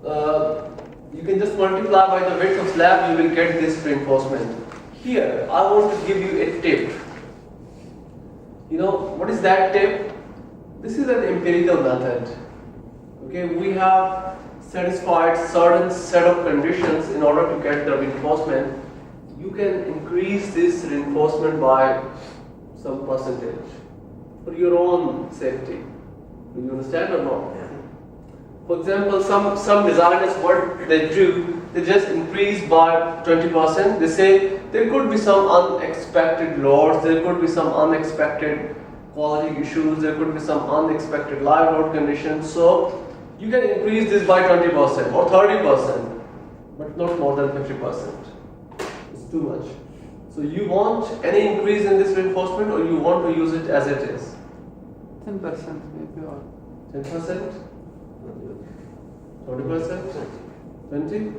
you can just multiply by the width of slab, you will get this reinforcement. Here, I want to give you a tip. You know, what is that tip? This is an empirical method. Okay, we have satisfied certain set of conditions in order to get the reinforcement. You can increase this reinforcement by some percentage for your own safety. Do you understand or not? Yeah. For example, some designers, what they do, they just increase by 20%. They say there could be some unexpected loads, there could be some unexpected quality issues, there could be some unexpected live load conditions. So you can increase this by 20% or 30%, but not more than 50%. It's too much. So you want any increase in this reinforcement, or you want to use it as it is? 10% maybe, or 10%? 20%? 20?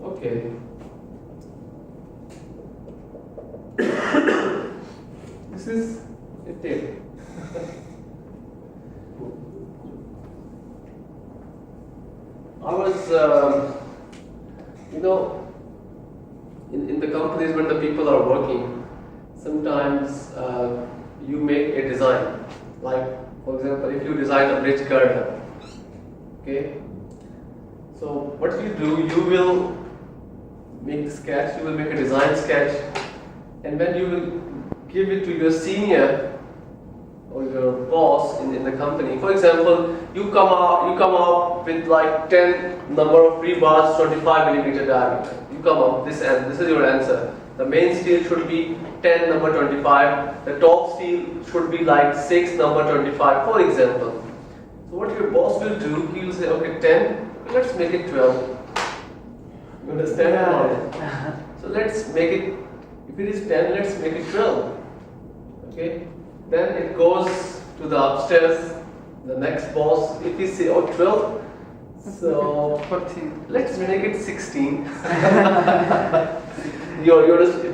Okay. This is a tip. I was, you know, in the companies when the people are working, sometimes you make a design. Like, for example, if you design a bridge girder, okay? So what you do, you will make the sketch, you will make a design sketch, and then you will give it to your senior or your boss in the company. For example, you come up with like 10 number of rebars, 25 millimeter diameter. You come up this is your answer. The main steel should be 10 number 25. The top steel should be like 6 number 25, for example. So what your boss will do, he will say, okay, 10, let's make it 12. You understand? Yeah. So let's make it, if it is 10, let's make it 12. Okay? Then it goes to the upstairs, the next boss, if he say, oh, 12, so 14. let's make it 16.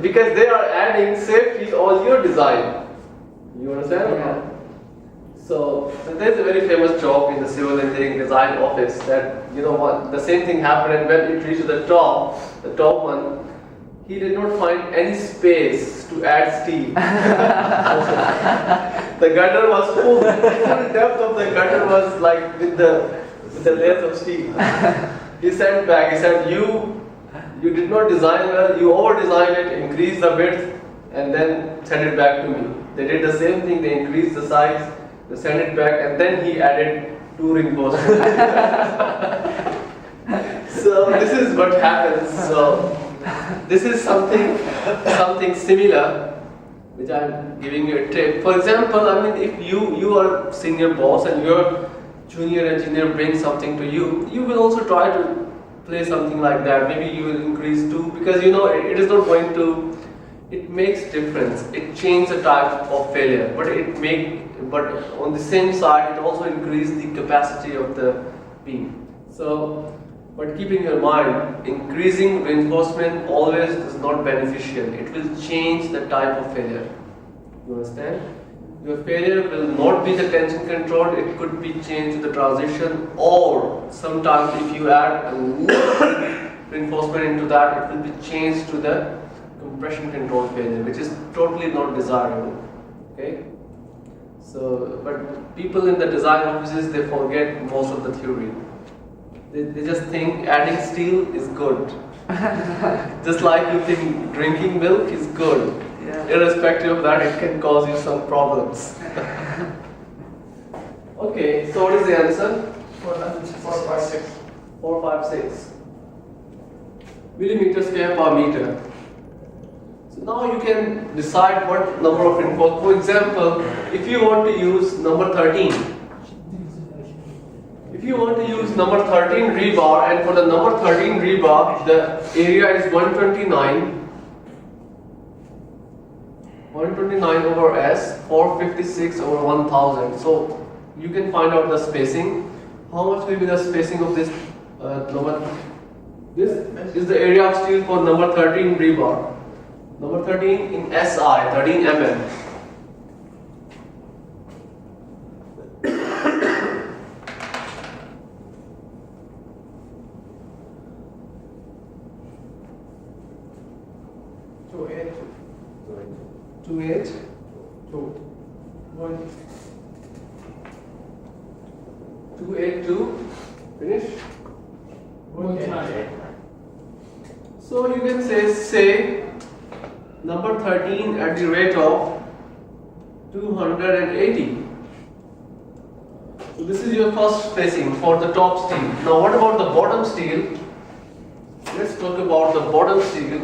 Because they are adding safety on your design. You understand? Yeah. So there's a very famous joke in the civil engineering design office that, you know what, the same thing happened, and when it reached the top one, he did not find any space to add steel. The gutter was full. The depth of the gutter was like with the layers of steel. He sent back. He said, "You did not design well. You over-designed it, increased the width, and then sent it back to me." They did the same thing. They increased the size, they sent it back, and then he added 2 reinforcements. So this is what happens. So this is something similar, which I'm giving you a tip. For example, I mean, if you are senior boss and your junior engineer brings something to you, you will also try to play something like that. Maybe you will increase too, because you know it is not going to. It makes difference. It changes the type of failure, but on the same side, it also increases the capacity of the beam. So. But keep in your mind, increasing reinforcement always is not beneficial. It will change the type of failure. You understand? Your failure will not be the tension control, it could be changed to the transition, or sometimes if you add reinforcement into that, it will be changed to the compression control failure, which is totally not desirable. Okay? So, but people in the design offices, they forget most of the theory. They just think adding steel is good. Just like you think drinking milk is good. Yeah. Irrespective of that, it can cause you some problems. Okay, so what is the answer? 456. 456 millimeter square per meter. So now you can decide what number of reinforcement. For example, if you want to use number 13. If you want to use number 13 rebar, and for the number 13 rebar, the area is 129 over S, 456 over 1000. So you can find out the spacing. How much will be the spacing of this number? This is the area of steel for number 13 rebar. Number 13 in SI, 13 mm. 28. 282. Finish. So you can say number 13 at the rate of 280. So this is your first spacing for the top steel. Now what about the bottom steel? Let's talk about the bottom steel.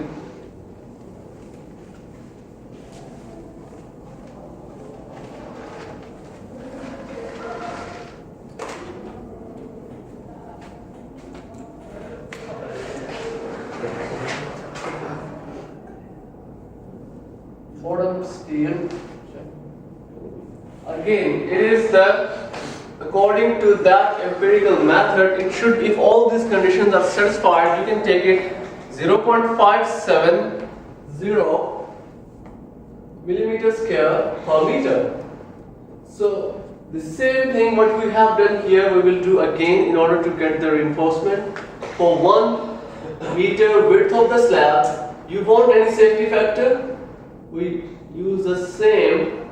Bottom steel. Again, it is according to that empirical method, it should, if all these conditions are satisfied, you can take it 0.570 millimeter square per meter. So the same thing what we have done here, we will do again in order to get the reinforcement. For 1 meter width of the slab, you want any safety factor? We use the same,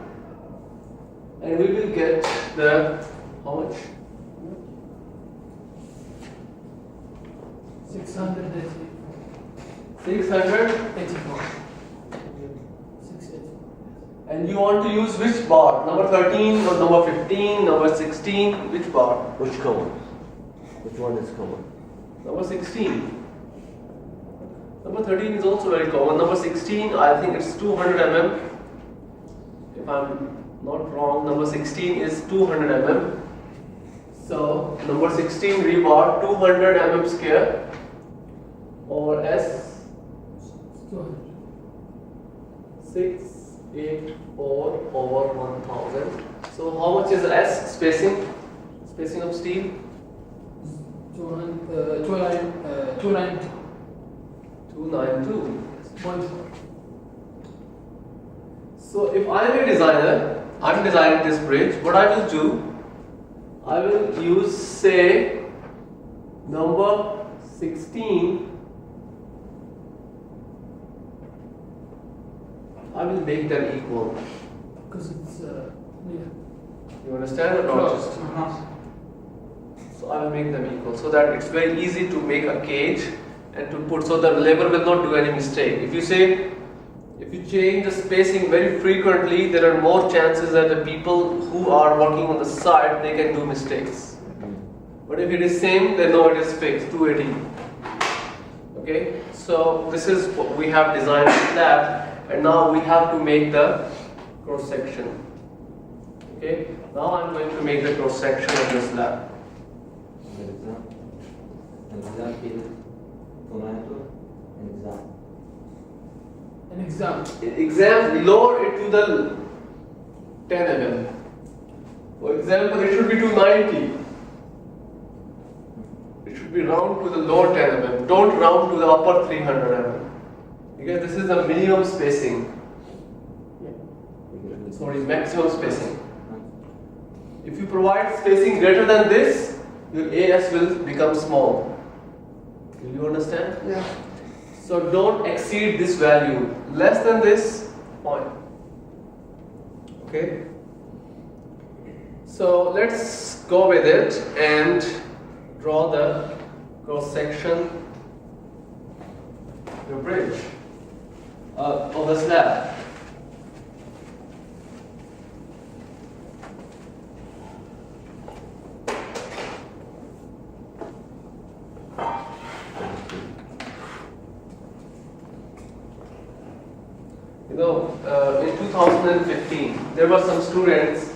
and we will get the how much? 684. 684. And you want to use which bar? Number 13 or number 15, number 16? Which bar? Which common? Which one is common? Number 16. Number 13 is also very common. Number 16, I think it's 200 mm. If I'm not wrong, number 16 is 200 mm. So number 16 rebar 200 mm square over S 684 over 1000. So how much is S spacing of steel? 292. 292. So if I am a designer, I am designing this bridge, what I will do, I will use say number 16. I will make them equal. Because it's You understand or not? So I will make them equal so that it's very easy to make a cage and to put, so the labor will not do any mistake. If you change the spacing very frequently, there are more chances that the people who are working on the side, they can do mistakes. But if it is same, then no, it is fixed, 280. Okay, so this is what we have designed the slab, and now we have to make the cross section. Okay, now I'm going to make the cross section of the slab. an exam. In exam, lower it to the 10 mm. For example, it should be 290. It should be round to the lower 10 mm. Don't round to the upper 300 mm. Because this is the minimum spacing. Sorry, maximum spacing. If you provide spacing greater than this, your AS will become small. Do you understand? Yeah. So don't exceed this value. Less than this, fine. Okay. So let's go with it and draw the cross section of the bridge of the slab. You know, in 2015, there were some students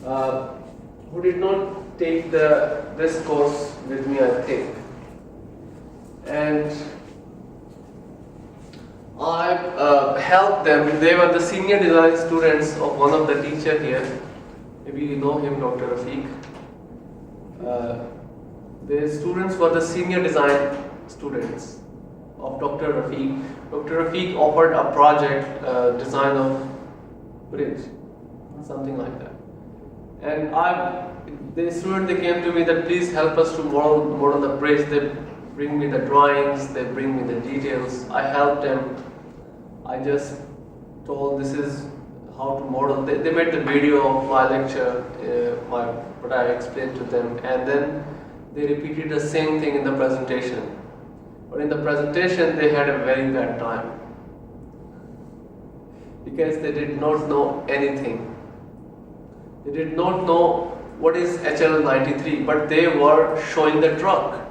who did not take this course with me, I think. And I helped them. They were the senior design students of one of the teacher here. Maybe you know him, Dr. Rafiq. The students were the senior design students of Dr. Rafiq. Dr. Rafiq offered a project, design of bridge, something like that. And the student, they came to me that please help us to model the bridge. bring me the drawings, they bring me the details. I help them. I just told this is how to model. They made the video of my lecture, what I explained to them, and then they repeated the same thing in the presentation. But in the presentation, they had a very bad time because they did not know anything. They did not know what is HL93, but they were showing the truck.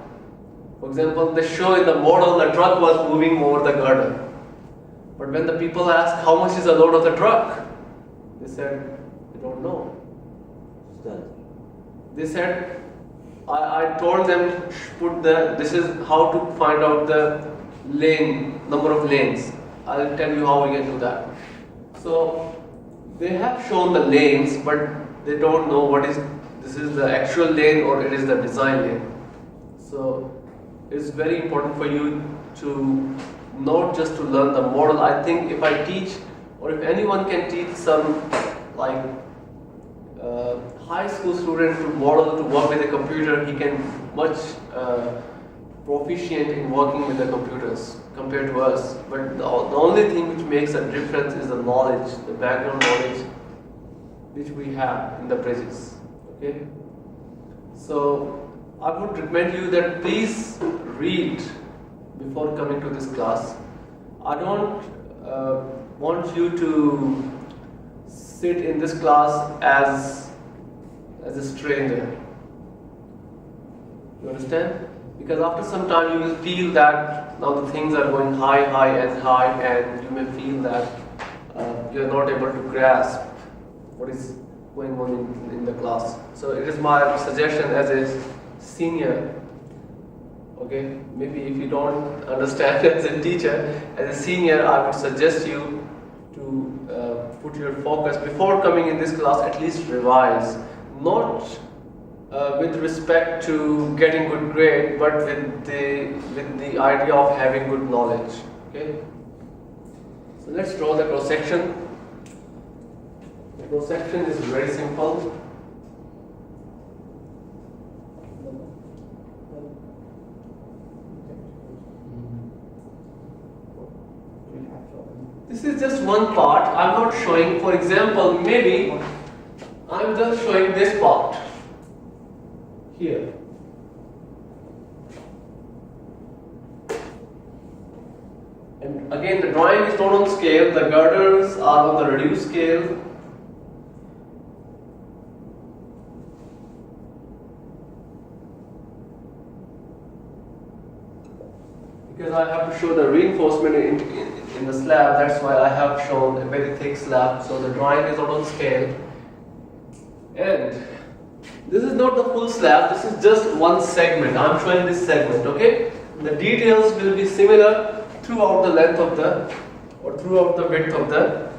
For example, they show in the model the truck was moving over the girder. But when the people asked how much is the load of the truck, they said, they don't know. They said, I told them this is how to find out the number of lanes. I'll tell you how we can do that. So they have shown the lanes, but they don't know this is the actual lane or it is the design lane. So it's very important for you to not just to learn the model. I think if I teach, or if anyone can teach some like high school student to model, to work with a computer, he can much proficient in working with the computers compared to us. But the only thing which makes a difference is the knowledge, the background knowledge which we have in the bridges. Okay? So I would recommend you that please read before coming to this class. I don't want you to sit in this class as a stranger. You understand? Because after some time you will feel that now the things are going high, and you may feel that you are not able to grasp what is going on in the class. So it is my suggestion as a senior. Okay, maybe if you don't understand as a teacher, as a senior, I would suggest you to put your focus before coming in this class. At least revise, not with respect to getting good grade, but with the idea of having good knowledge. Okay. So let's draw the cross section. The cross section is very simple. This is just one part. I'm not showing, for example, maybe I'm just showing this part here. And again, the drawing is not on scale, the girders are on the reduced scale. Because I have to show the reinforcement in the slab, that's why I have shown a very thick slab, so the drawing is not on scale. And this is not the full slab, this is just one segment. I'm showing this segment, okay? The details will be similar throughout the length of throughout the width of the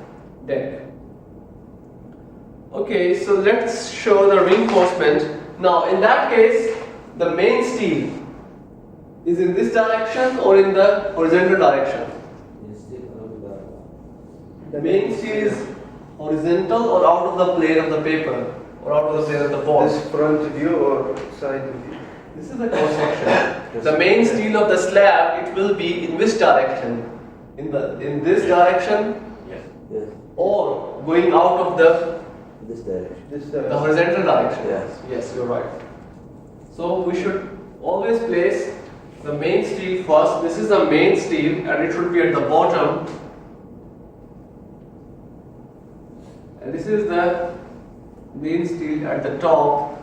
deck. Okay, so let's show the reinforcement. Now, in that case, the main steel is in this direction or in the horizontal direction? The main steel is horizontal or out of the plane of the paper or out of the plane of the board? This front view or side view? This is the cross section. The main steel of the slab, it will be in which direction? In this direction? Yes. Or going out of This direction. the horizontal direction? Yes. Yes, you're right. So we should always place the main steel first. This is the main steel and it should be at the bottom. And this is the main steel at the top.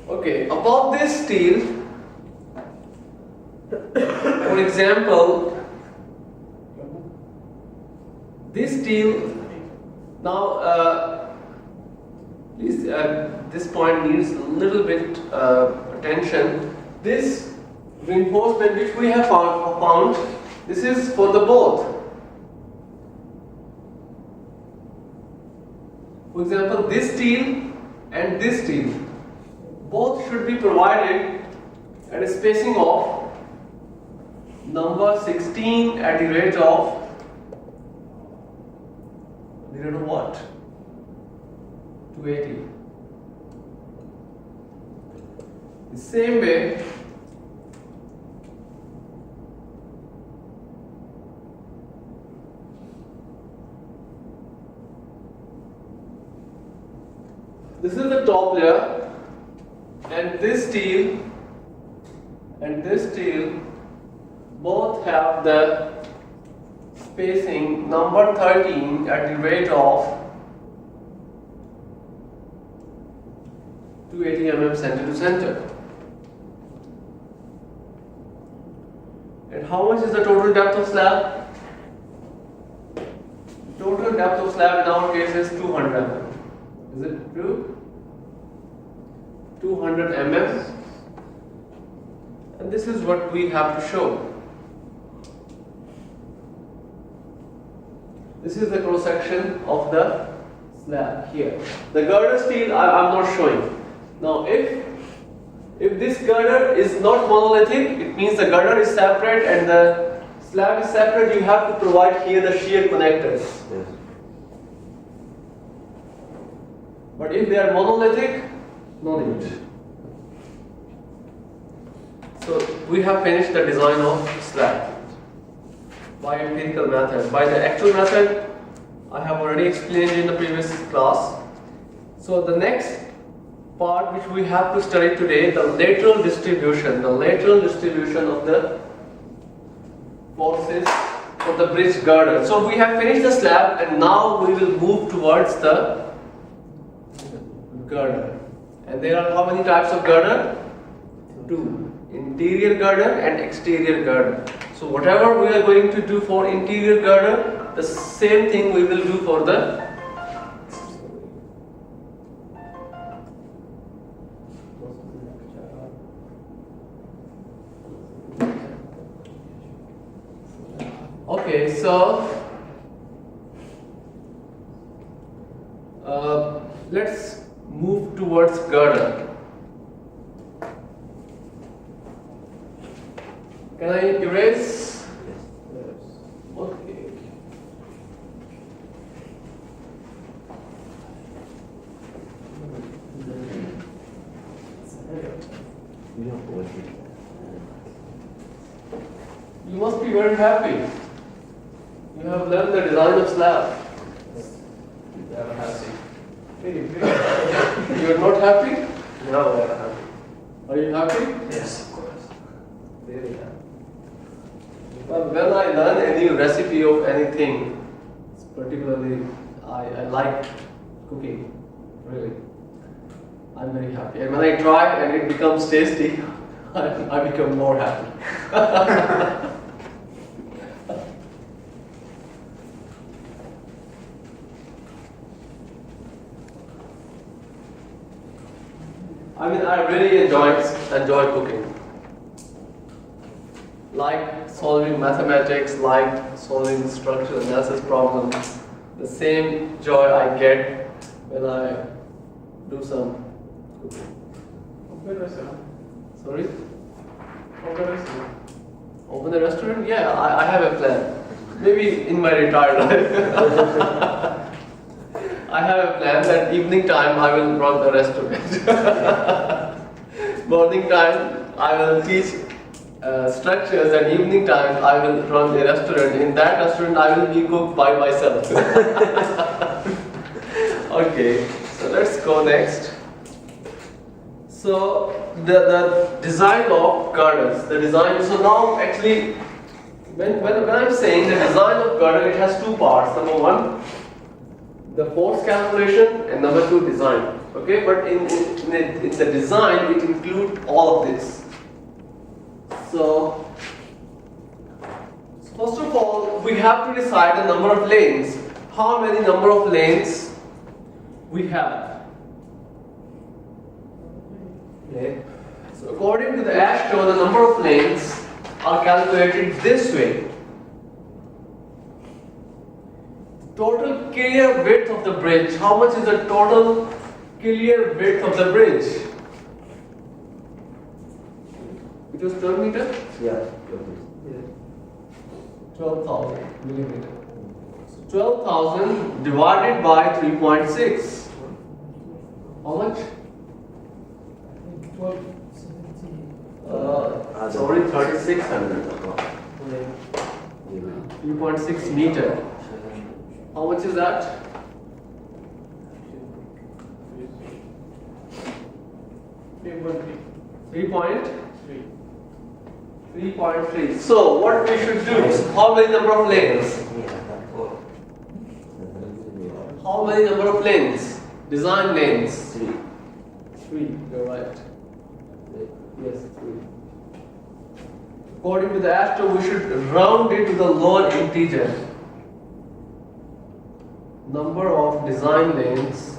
Okay, above this steel, for example, this steel, now please, this point needs a little bit attention. This reinforcement which we have found, this is for the both. For example, this steel and this steel, both should be provided at a spacing of number 16 at the rate of what? 280. The same way, this is the top layer, and this steel both have the spacing number 13 at the rate of 280 mm center to center. And how much is the total depth of slab? Total depth of slab in our case is 200 mm. Is it true? 200 mm. And this is what we have to show. This is the cross section of the slab here. The girder steel I'm not showing. Now if this girder is not monolithic, it means the girder is separate and the slab is separate, you have to provide here the shear connectors. Yes. But if they are monolithic, no need. So we have finished the design of slab by empirical method. By the actual method, I have already explained in the previous class. So the next part which we have to study today, the lateral distribution of the forces of the bridge girder. So we have finished the slab and now we will move towards the girder. And there are how many types of girder? Two. Interior girder and exterior girder. So whatever we are going to do for interior girder, the same thing we will do for the okay, so let's move towards girder. Can I erase? Yes. Okay. You don't want it. You must be very happy. You have learned the design of slab. You are happy. You are not happy? No, I am happy. Are you happy? Yes, of course. Very happy. Well, when I learn any recipe of anything, particularly I like cooking, really. I'm very happy. And when I try and it becomes tasty, I become more happy. I mean, I really enjoy cooking. Like solving mathematics, like solving structural analysis problems. The same joy I get when I do some cooking. Open restaurant. Sorry? Open restaurant. Open a restaurant? Yeah, I have a plan. Maybe in my retired life. I have a plan that evening time I will run a restaurant. Morning time I will teach structures, and evening time I will run a restaurant. In that restaurant I will be cooked by myself. Okay, so let's go next. So the design of girders, so now actually when I'm saying the design of girder, it has two parts. Number one, the force calculation, and number two, design. Okay, but in the design it includes all of this. So first of all, we have to decide the number of lanes. How many number of lanes we have? Okay. So according to the ASHTO, the number of lanes are calculated this way. Total clear width of the bridge. How much is the total clear width of the bridge? It was 12 meters? Yeah. 12,000 millimeter. So 12,000 divided by 3.6. How much? 12, 17. Sorry, 3600. 3.6 meter. How much is that? 3.3. So what we should do? How many number of lanes? How many number of lanes? Design lanes. 3. You're right. Yes, 3. According to the Astro, we should round it to the lower integer. Number of design lanes.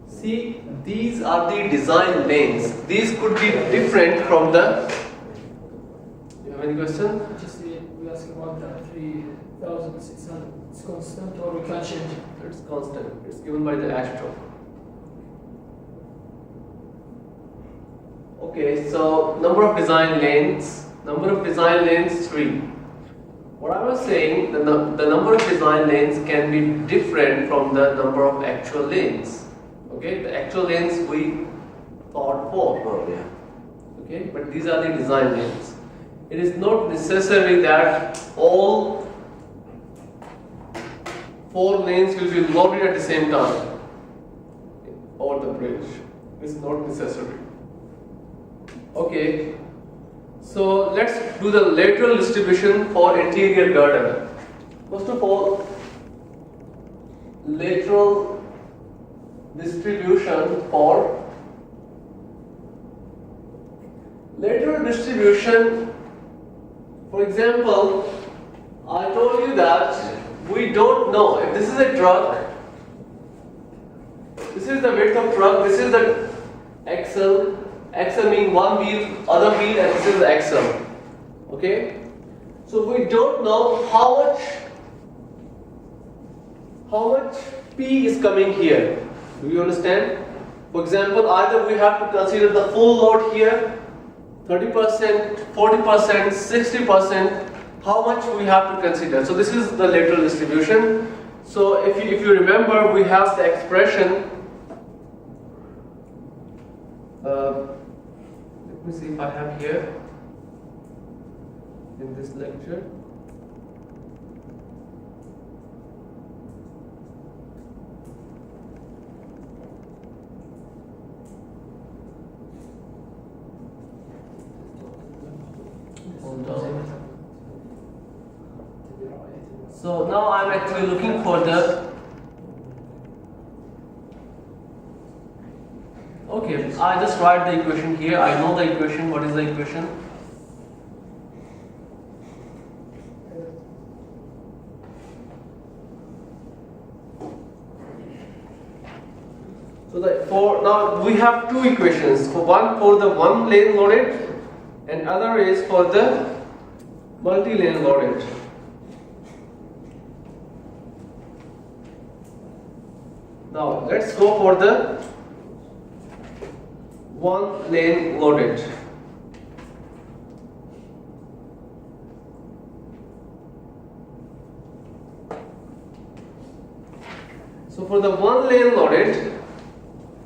See, these are the design lanes. These could be different from the. You have any question? Just we ask about the 3,600. It's constant or we can change it? It's constant. It's given by the Astro. Okay, so number of design lanes. Number of design lanes 3. What I was saying, the number of design lanes can be different from the number of actual lanes. Okay, the actual lanes we thought 4. Okay, but these are the design lanes. It is not necessary that all 4 lanes will be loaded at the same time over the bridge. It's not necessary. Okay, so let's do the lateral distribution for interior girder. First of all, lateral distribution for lateral distribution. For example, I told you that we don't know if this is a truck. This is the width of truck. This is the axle. Axle means one wheel, other wheel, and this is the axle. Okay. So we don't know how much P is coming here. Do you understand? For example, either we have to consider the full load here, 30%, 40%, 60%, how much we have to consider. So this is the lateral distribution. So if you remember, we have the expression, let me see if I have here in this lecture. So now I'm actually looking for the. Okay, I just write the equation here. I know the equation. What is the equation? So now we have two equations. One for the one lane loaded, and other is for the multi-lane loaded. Now let's go for the one lane loaded. So for the one lane loaded,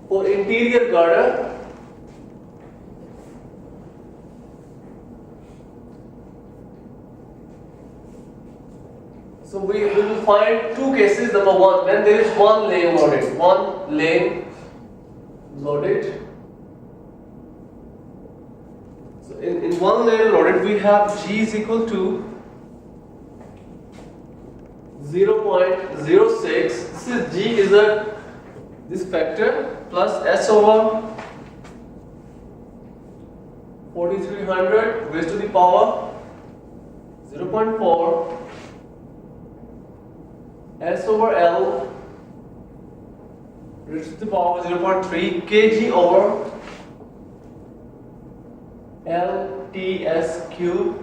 for interior girder, so we will find two cases. Number one, when there is one lane loaded. So in one lane loaded, we have G is equal to 0.06. This is G is this factor plus S over 4300 raised to the power 0.4. S over L raised to the power 0.3 kg over LTS cube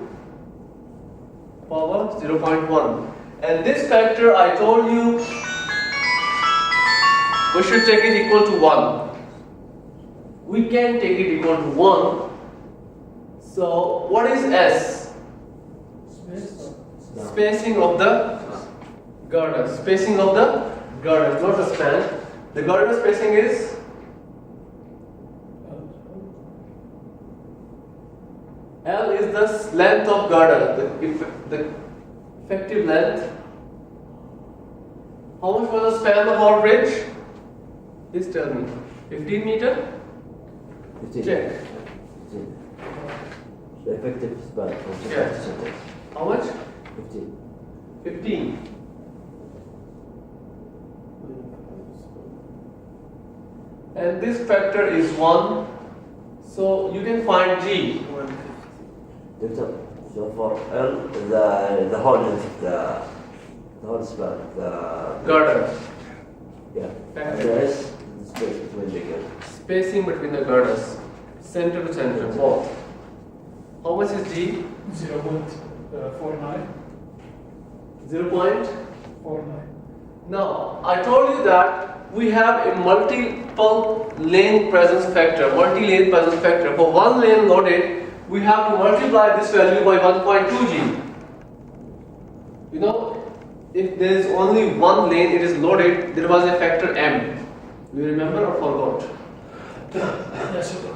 power 0.1. And this factor, I told you, we should take it equal to 1. We can take it equal to 1. So what is S? Spacing of the girder. Spacing of the girder, not the span. The girder spacing is the length of girder, the effective length. How much was the span of our bridge? Please tell me. 15 meter? 15. Check. 15. The effective span of the Yes. sentence. How much? 15. 15. And this factor is 1. So you can find G. Doctor, so for L, the whole length, the whole span, the Girder. yeah, Factor. the S, the space between the girl. Spacing between the girders. Center to center, both. How much is G? 0.49. 0.49. Now, I told you that we have a multiple lane presence factor, multi-lane presence factor. For one lane loaded, we have to multiply this value by 1.2 G. You know, if there is only one lane, it is loaded, there was a factor M. Do you remember or forgot? Yes, sir.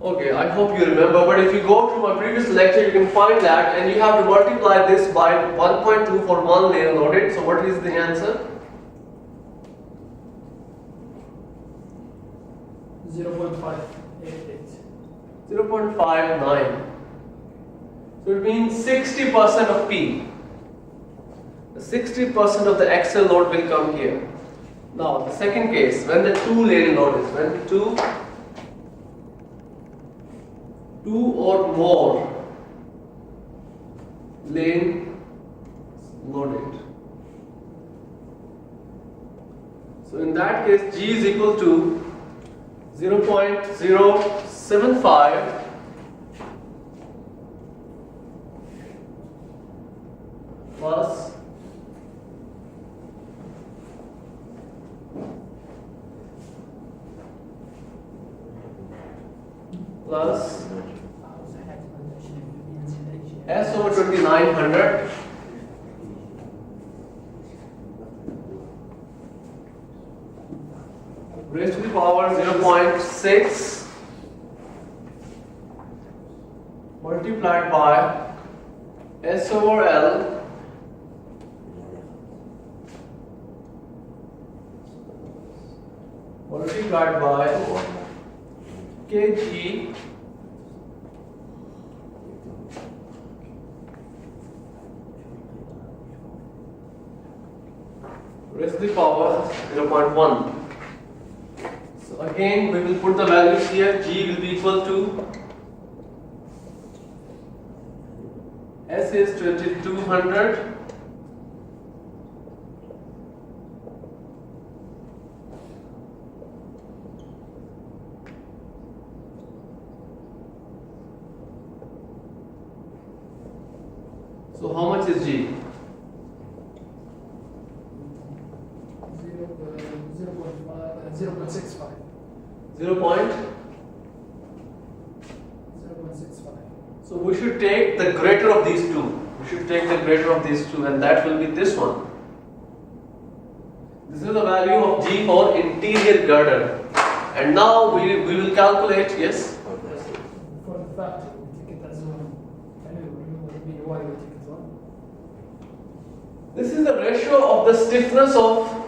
Okay, I hope you remember, but if you go to my previous lecture, you can find that, and you have to multiply this by 1.2 for one lane loaded. So what is the answer? 0.588. 0.59. So it means 60% of P. 60% of the axle load will come here. Now the second case, when the two lane load is, when two or more lane loaded. So in that case, G is equal to 0.075 plus S over 2900 raised to the power 0.6 multiplied by S over L multiplied by kg raised to the power 0.1. So again we will put the values here. G will be equal to S is 2200 So how much is G? 0.65. 0. 0.65. So we should take the greater of these two. We should take the greater of these two, and that will be this one. This is the value of G for interior girder. And now we will calculate, yes? For the factor, we take it as 1. Anyway, we take it 1. This is the ratio of the stiffness of